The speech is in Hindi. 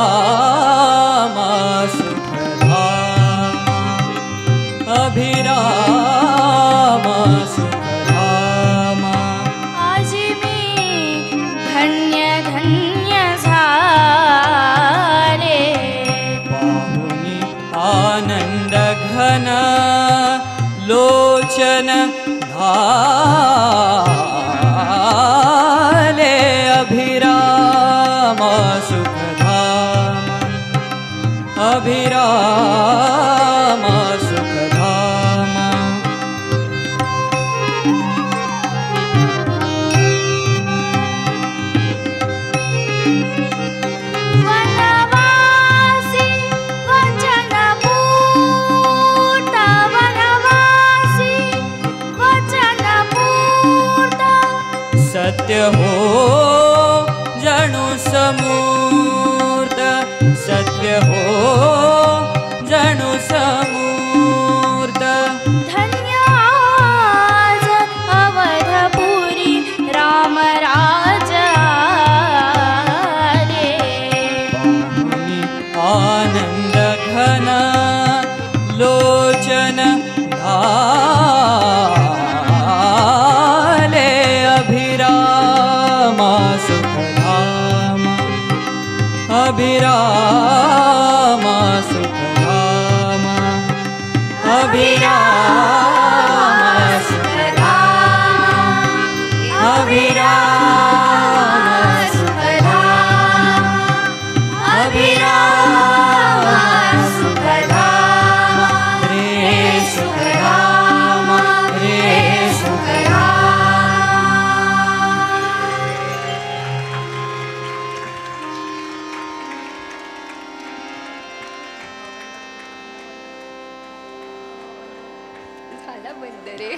अभिराम सुखधाम अभिराम सुखधाम आज मी धन्य धन्य झाले पाहुनी आनंद घन लोचन धाले अभिराम सुखधाम अभिराम सुखधाम वनवासी वचनपूर्त वनवासी वचनपूर्त सत्य हो जणु समूर्त सत्य हो जणु समूर्त धन्य आज अवधपुरी राम राज आले पाहुनी आनंद घन लोचन धाले अभिराम सुखधाम अभिराम सुखधाम अभिराम सुखधाम अभिराम सुखधाम अभिराम सुखधाम रे सुखधाम रे सुखधाम झाला बंद रे.